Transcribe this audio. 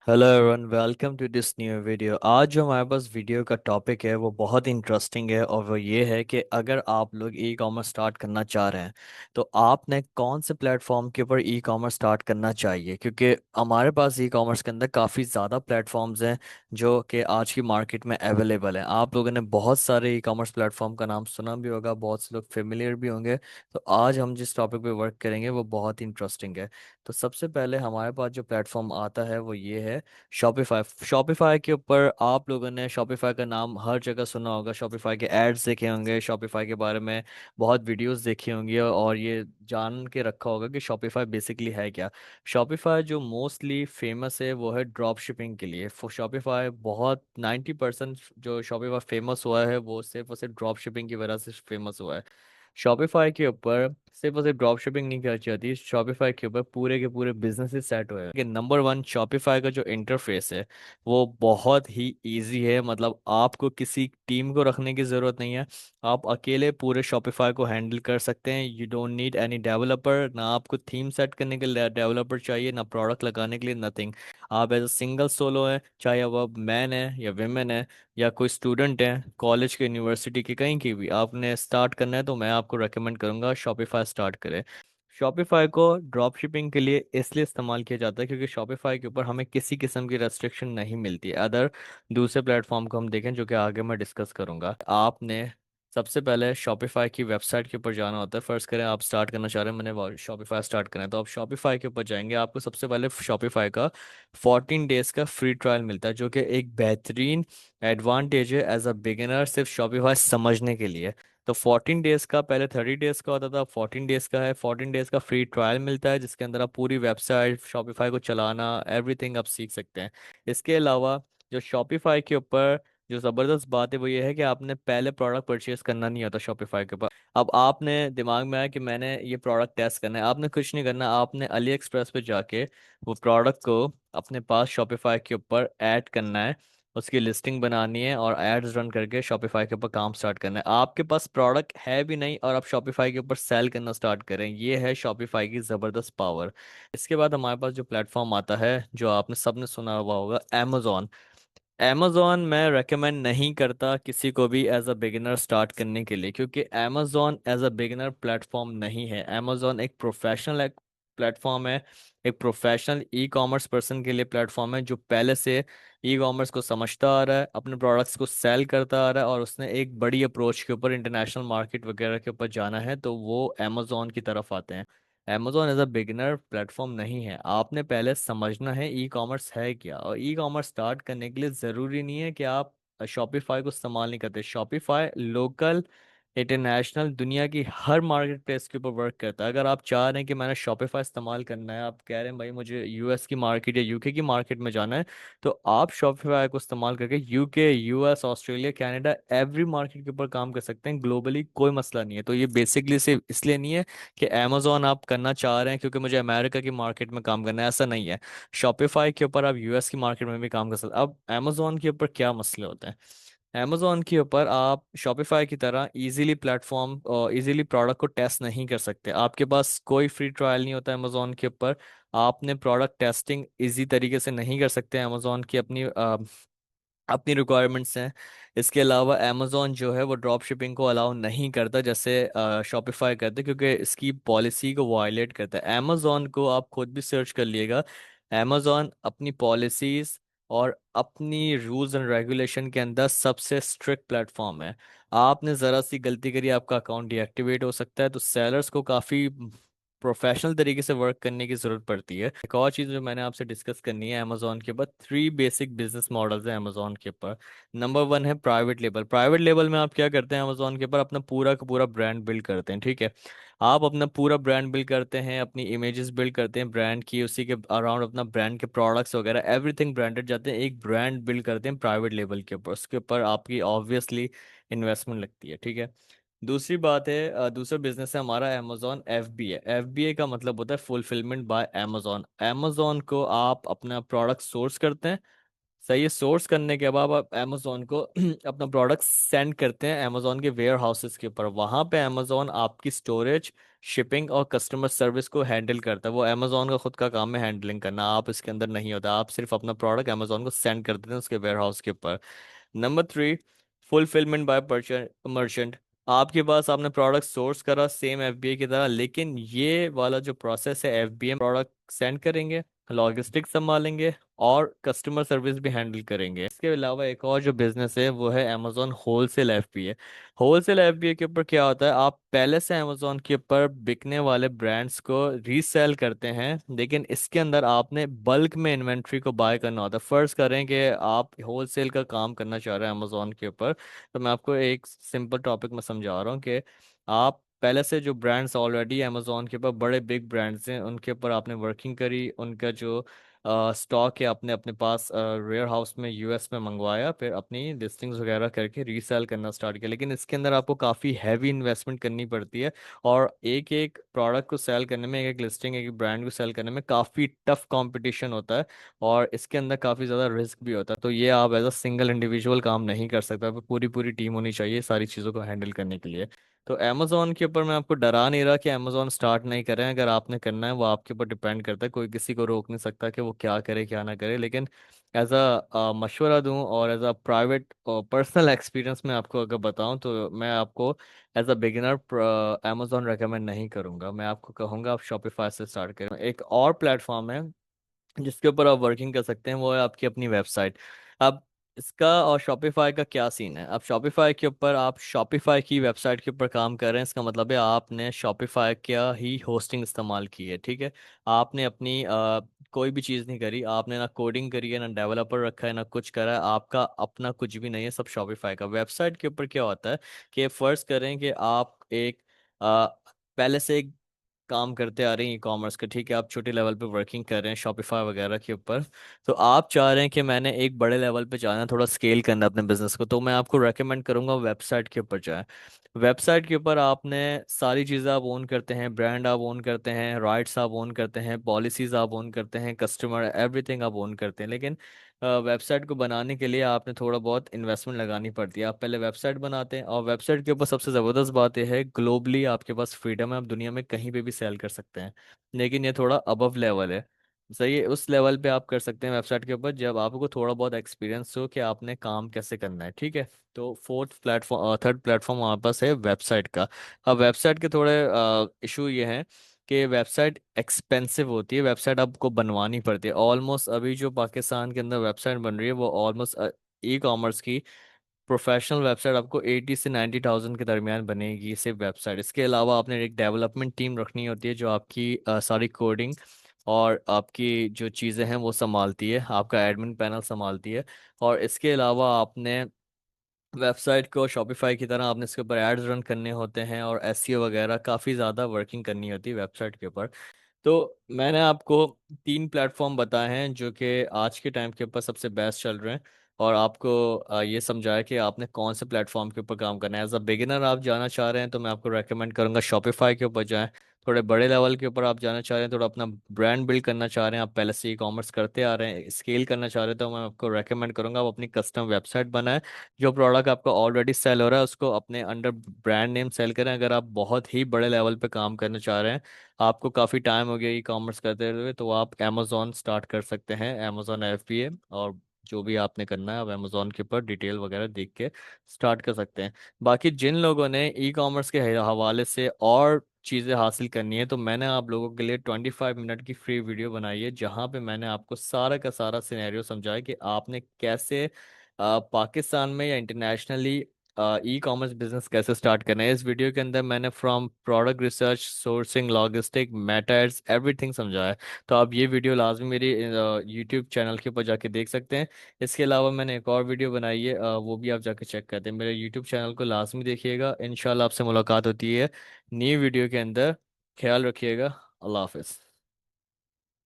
Hello everyone, welcome to this new video. आज जो हमारे पास वीडियो का टॉपिक है वो बहुत इंटरेस्टिंग है, और वो ये है कि अगर आप लोग ई कॉमर्स स्टार्ट करना चाह रहे हैं तो आपने कौन से प्लेटफॉर्म के ऊपर ई कॉमर्स स्टार्ट करना चाहिए। क्योंकि हमारे पास ई कॉमर्स के अंदर काफ़ी ज़्यादा प्लेटफॉर्म्स हैं जो कि आज की मार्केट में अवेलेबल हैं। आप लोगों ने बहुत सारे ई कॉमर्स प्लेटफॉर्म का नाम सुना भी होगा, बहुत से लोग फेमिलियर भी होंगे। तो आज हम जिस टॉपिक पे वर्क करेंगे वो बहुत इंटरेस्टिंग है। तो सबसे पहले हमारे पास जो प्लेटफॉर्म आता है वो ये है शॉपिफाई। शॉपिफाई के ऊपर आप लोगों ने शॉपिफाई का नाम हर जगह सुना होगा, शॉपिफाई के एड्स देखे होंगे, शॉपिफाई के बारे में बहुत वीडियोस देखी होंगी, और ये जान के रखा होगा कि शॉपिफाई बेसिकली है क्या। शॉपिफाई जो मोस्टली फेमस है वो है ड्रॉप शिपिंग के लिए। शॉपिफाई बहुत 90% जो शॉपिफाई फेमस हुआ है वो सिर्फ और सिर्फ ड्रॉप शिपिंग की वजह से फेमस हुआ है। शॉपिफाई के ऊपर सिर्फ और सिर्फ ड्रॉप शिपिंग नहीं करनी चाहती, शॉपिफाई के ऊपर पूरे के पूरे बिजनेस सेट हुए हैं। कि नंबर वन, शॉपिफाई का जो इंटरफेस है वो बहुत ही इजी है। मतलब आपको किसी टीम को रखने की ज़रूरत नहीं है, आप अकेले पूरे शॉपिफाई को हैंडल कर सकते हैं। You don't need any developer, ना आपको थीम सेट करने के लिए डेवलपर चाहिए, ना प्रोडक्ट लगाने के लिए, नथिंग। आप एज अ सिंगल सोलो है, चाहे वो मैन है या वेमेन है या कोई स्टूडेंट है कॉलेज के यूनिवर्सिटी के कहीं की भी, आपने स्टार्ट करना है तो मैं आपको रेकमेंड करूंगा शॉपिफाई स्टार्ट करें। शॉपिफाई को ड्रॉप शिपिंग के लिए इसलिए इस्तेमाल किया जाता है क्योंकि शॉपिफाई के ऊपर हमें किसी किस्म की रेस्ट्रिक्शन नहीं मिलती है। अदर दूसरे प्लेटफॉर्म को हम देखें जो कि आगे मैं डिस्कस करूंगा। आपने सबसे पहले शॉपिफाई की वेबसाइट के ऊपर जाना होता है। फर्स्ट करें आप स्टार्ट करना चाह रहे हैं, मैंने शॉपिफाई स्टार्ट करना है, तो आप शॉपिफाई के ऊपर जाएंगे। आपको सबसे पहले शॉपिफाई का 14 डेज का फ्री ट्रायल मिलता है, जो कि एक बेहतरीन एडवांटेज है एज अ बिगिनर सिर्फ शॉपिफाई समझने के लिए। तो 14 डेज का, पहले 30 डेज का होता था, 14 डेज का है। 14 डेज का फ्री ट्रायल मिलता है जिसके अंदर आप पूरी वेबसाइट शॉपिफाई को चलाना एवरीथिंग आप सीख सकते हैं। इसके अलावा जो शॉपिफाई के ऊपर जो ज़बरदस्त बात है वो ये है कि आपने पहले प्रोडक्ट परचेज करना नहीं होता शॉपिफाई के ऊपर। अब आपने दिमाग में आया कि मैंने ये प्रोडक्ट टेस्ट करना है, आपने कुछ नहीं करना, आपने अली एक्सप्रेस पे जाके वो प्रोडक्ट को अपने पास शॉपिफाई के ऊपर ऐड करना है, उसकी लिस्टिंग बनानी है और एड्स रन करके शॉपिफाई के ऊपर काम स्टार्ट करना है। आपके पास प्रोडक्ट है भी नहीं और आप शॉपिफाई के ऊपर सेल करना स्टार्ट करें, ये है शॉपिफाई की ज़बरदस्त पावर। इसके बाद हमारे पास जो प्लेटफॉर्म आता है जो आपने सबने सुना हुआ होगा, अमेजोन। अमेजोन मैं रेकमेंड नहीं करता किसी को भी एज अ बिगिनर स्टार्ट करने के लिए, क्योंकि Amazon as a beginner platform नहीं है। अमेजोन एक प्रोफेशनल एक प्लेटफॉर्म है, एक प्रोफेशनल ई कॉमर्स पर्सन के लिए प्लेटफॉर्म है जो पहले से ई कॉमर्स को समझता आ रहा है, अपने प्रोडक्ट्स को सेल करता आ रहा है, और उसने एक बड़ी अप्रोच के ऊपर इंटरनेशनल मार्केट वगैरह के ऊपर जाना है, तो वो अमेजोन की तरफ आते हैं। Amazon as a beginner platform नहीं है। आपने पहले समझना है ई कॉमर्स है क्या, और ई कॉमर्स स्टार्ट करने के लिए ज़रूरी नहीं है कि आप शॉपिफाई को इस्तेमाल नहीं करते। शॉपिफाई लोकल, इंटरनेशनल, दुनिया की हर मार्केट प्लेस के ऊपर वर्क करता है। अगर आप चाह रहे हैं कि मैंने शॉपिफाई इस्तेमाल करना है, आप कह रहे हैं भाई मुझे यूएस की मार्केट या यूके की मार्केट में जाना है, तो आप शॉपिफाई को इस्तेमाल करके UK, US, Australia, Canada, every market के ऊपर काम कर सकते हैं ग्लोबली, कोई मसला नहीं है। तो ये बेसिकली सिर्फ इसलिए नहीं है कि अमेजोन आप करना चाह रहे हैं क्योंकि मुझे अमेरिका की मार्केट में काम करना है, ऐसा नहीं है। शॉपिफाई के ऊपर आप यूएस की मार्केट में भी काम कर सकते हैं। अब अमेजोन के ऊपर क्या मसले होते हैं, अमेजोन के ऊपर आप शॉपिफाई की तरह इजीली प्लेटफॉर्म और इजीली प्रोडक्ट को टेस्ट नहीं कर सकते। आपके पास कोई फ्री ट्रायल नहीं होता अमेजोन के ऊपर, आपने प्रोडक्ट टेस्टिंग इजी तरीके से नहीं कर सकते। अमेजोन की अपनी अपनी रिक्वायरमेंट्स हैं। इसके अलावा अमेजोन जो है वो ड्रॉप शिपिंग को अलाउ नहीं करता जैसे शॉपिफाई करते, क्योंकि इसकी पॉलिसी को वायलेट करता है। अमेजोन को आप खुद भी सर्च कर लिएगा, अमेजोन अपनी पॉलिसीज और अपनी रूल्स एंड रेगुलेशन के अंदर सबसे स्ट्रिक्ट प्लेटफॉर्म है। आपने ज़रा सी गलती करी आपका अकाउंट डीएक्टिवेट हो सकता है, तो सेलर्स को काफ़ी प्रोफेशनल तरीके से वर्क करने की ज़रूरत पड़ती है। एक और चीज़ जो मैंने आपसे डिस्कस करनी है अमेजोन के ऊपर, 3 बेसिक बिजनेस मॉडल्स हैं अमेजोन के ऊपर। नंबर वन है प्राइवेट लेबल। प्राइवेट लेबल में आप क्या करते हैं, अमेजोन के ऊपर अपना पूरा का पूरा ब्रांड बिल्ड करते हैं, ठीक है। आप अपना पूरा ब्रांड बिल्ड करते हैं, अपनी इमेजेस बिल्ड करते हैं ब्रांड की, उसी के अराउंड अपना ब्रांड के प्रोडक्ट्स वगैरह एवरीथिंग ब्रांडेड जाते हैं, एक ब्रांड बिल्ड करते हैं प्राइवेट लेबल के ऊपर। उसके ऊपर आपकी ऑब्वियसली इन्वेस्टमेंट लगती है, ठीक है। दूसरी बात है, दूसरा बिजनेस है हमारा अमेजोन एफबीए। एफबीए का मतलब होता है फुलफिलमेंट बाय अमेजोन। अमेजोन को आप अपना प्रोडक्ट सोर्स करते हैं, सही है। सोर्स करने के बाद आप अमेजोन को अपना प्रोडक्ट सेंड करते हैं अमेजोन के वेयर हाउसेस के ऊपर। वहां पे अमेजोन आपकी स्टोरेज, शिपिंग और कस्टमर सर्विस को हैंडल करता है। वो अमेजोन का खुद का काम है हैंडलिंग करना, आप इसके अंदर नहीं होता। आप सिर्फ अपना प्रोडक्ट अमेजोन को सेंड कर देते हैं उसके वेयर हाउस के ऊपर। Number 3, fulfilment bye merchant. आपके पास आपने प्रोडक्ट सोर्स करा सेम एफबीए की तरह, लेकिन ये वाला जो प्रोसेस है, एफबीए प्रोडक्ट सेंड करेंगे, लॉजिस्टिक्स संभालेंगे और कस्टमर सर्विस भी हैंडल करेंगे। इसके अलावा एक और जो बिजनेस है वो है Amazon wholesale FBA. Wholesale FBA के ऊपर क्या होता है, आप पहले से अमेजोन के ऊपर बिकने वाले ब्रांड्स को रीसेल करते हैं, लेकिन इसके अंदर आपने बल्क में इन्वेंट्री को बाय करना होता है। फर्ज करें कि आप होलसेल का काम करना चाह रहे हैं अमेजोन के ऊपर, तो मैं आपको एक सिंपल टॉपिक में समझा रहा हूँ कि आप पहले से जो ब्रांड्स ऑलरेडी अमेजोन के ऊपर बड़े बिग ब्रांड्स हैं उनके ऊपर आपने वर्किंग करी, उनका जो स्टॉक है आपने अपने पास वेयर हाउस में यूएस में मंगवाया, फिर अपनी लिस्टिंग्स वगैरह करके रीसेल करना स्टार्ट किया। लेकिन इसके अंदर आपको काफ़ी हैवी इन्वेस्टमेंट करनी पड़ती है, और एक एक प्रोडक्ट को सेल करने में, एक एक लिस्टिंग, एक एक ब्रांड को सेल करने में काफ़ी टफ कंपटीशन होता है, और इसके अंदर काफ़ी ज़्यादा रिस्क भी होता है। तो ये आप एज अ सिंगल इंडिविजुअल काम नहीं कर सकते, आपको पूरी पूरी टीम होनी चाहिए सारी चीज़ों को हैंडल करने के लिए। तो अमेजोन के ऊपर मैं आपको डरा नहीं रहा कि अमेजोन स्टार्ट नहीं करें। अगर आपने करना है वो आपके ऊपर डिपेंड करता है, कोई किसी को रोक नहीं सकता कि वो क्या करे क्या ना करे। लेकिन एज अ मशवरा दूं और as a private personal experience में आपको अगर बताऊं, तो मैं आपको as a beginner Amazon recommend नहीं करूंगा। मैं आपको कहूंगा आप शॉपिफाई से स्टार्ट करें। एक और प्लेटफॉर्म है जिसके ऊपर आप वर्किंग कर सकते हैं, वो है आपकी अपनी वेबसाइट। अब इसका और शॉपिफाई का क्या सीन है, अब शॉपिफाई के ऊपर आप शॉपिफाई की वेबसाइट के ऊपर काम कर रहे हैं, इसका मतलब है आपने शॉपिफाई का ही होस्टिंग इस्तेमाल की है, ठीक है। आपने अपनी कोई भी चीज़ नहीं करी, आपने ना कोडिंग करी है, ना डेवलपर रखा है, ना कुछ करा है, आपका अपना कुछ भी नहीं है, सब शॉपिफाई का। वेबसाइट के ऊपर क्या होता है कि फर्ज करें कि आप एक अ, पहले से एक काम करते आ रहे हैं ई कॉमर्स का, ठीक है, आप छोटे लेवल पे वर्किंग कर रहे हैं शॉपिफाई वगैरह के ऊपर, तो आप चाह रहे हैं कि मैंने एक बड़े लेवल पे जाना है, थोड़ा स्केल करना है अपने बिजनेस को, तो मैं आपको रेकमेंड करूंगा वेबसाइट के ऊपर जाएं। वेबसाइट के ऊपर आपने सारी चीज़ें आप ओन करते हैं, ब्रांड आप ओन करते हैं, राइट्स आप ओन करते हैं, पॉलिसीज आप ओन करते हैं, कस्टमर एवरीथिंग आप ओन करते हैं। लेकिन वेबसाइट को बनाने के लिए आपने थोड़ा बहुत इन्वेस्टमेंट लगानी पड़ती है। आप पहले वेबसाइट बनाते हैं, और वेबसाइट के ऊपर सबसे ज़बरदस्त बात यह है ग्लोबली आपके पास फ्रीडम है, आप दुनिया में कहीं पे भी सेल कर सकते हैं। लेकिन ये थोड़ा अबव लेवल है, सही है, उस लेवल पे आप कर सकते हैं वेबसाइट के ऊपर जब आपको थोड़ा बहुत एक्सपीरियंस हो कि आपने काम कैसे करना है, ठीक है। तो थर्ड प्लेटफॉर्म हमारे पास है वेबसाइट का। अब वेबसाइट के थोड़े इशू ये हैं कि वेबसाइट एक्सपेंसिव होती है, वेबसाइट आपको बनवानी पड़ती है। ऑलमोस्ट अभी जो पाकिस्तान के अंदर वेबसाइट बन रही है वो ऑलमोस्ट ई कॉमर्स की प्रोफेशनल वेबसाइट आपको 80 से 90,000 के दरमियान बनेगी सिर्फ वेबसाइट। इसके अलावा आपने एक डेवलपमेंट टीम रखनी होती है जो आपकी सारी कोडिंग और आपकी जो चीज़ें हैं वो संभालती है, आपका एडमिन पैनल संभालती है। और इसके अलावा आपने वेबसाइट को शॉपिफाई की तरह आपने इसके ऊपर एड्स रन करने होते हैं, और एसईओ वगैरह काफ़ी ज़्यादा वर्किंग करनी होती है वेबसाइट के ऊपर। तो मैंने आपको 3 प्लेटफॉर्म बताए हैं जो कि आज के टाइम के ऊपर सबसे बेस्ट चल रहे हैं, और आपको ये समझाया कि आपने कौन से प्लेटफॉर्म के ऊपर काम करना है। एज अ बिगिनर आप जाना चाह रहे हैं तो मैं आपको रेकमेंड करूंगा शॉपिफाई के ऊपर जाएं। थोड़े बड़े लेवल के ऊपर आप जाना चाह रहे हैं, थोड़ा अपना ब्रांड बिल्ड करना चाह रहे हैं, आप पहले से ई कॉमर्स करते आ रहे हैं, स्केल करना चाह रहे हैं, तो मैं आपको रेकमेंड करूंगा आप अपनी कस्टम वेबसाइट बनाएं। जो प्रोडक्ट आपका ऑलरेडी सेल हो रहा है उसको अपने अंडर ब्रांड नेम सेल करें। अगर आप बहुत ही बड़े लेवल पे काम करना चाह रहे हैं, आपको काफ़ी टाइम हो गया ई कॉमर्स करते हुए, तो आप अमेजोन स्टार्ट कर सकते हैं, अमेजोन एफबीए। और जो भी आपने करना है आप अमेजोन के ऊपर डिटेल वगैरह देख के स्टार्ट कर सकते हैं। बाकी जिन लोगों ने ई कॉमर्स के हवाले से और चीज़ें हासिल करनी है, तो मैंने आप लोगों के लिए 25 मिनट की फ्री वीडियो बनाई है जहाँ पे मैंने आपको सारा का सारा सिनेरियो समझाया कि आपने कैसे पाकिस्तान में या इंटरनेशनली ई कॉमर्स बिजनेस कैसे स्टार्ट करना है। इस वीडियो के अंदर मैंने from product research, sourcing, logistic, methods, everything समझाया है। तो आप ये वीडियो लाजमी मेरी यूट्यूब चैनल के ऊपर जाके देख सकते हैं। इसके अलावा मैंने एक और वीडियो बनाई है, वो भी आप जाके चेक करते हैं। मेरे यूट्यूब चैनल को लाजमी देखिएगा। इंशाल्लाह आपसे मुलाकात होती है न्यू वीडियो के अंदर। ख्याल रखिएगा। अल्लाह हाफिज़।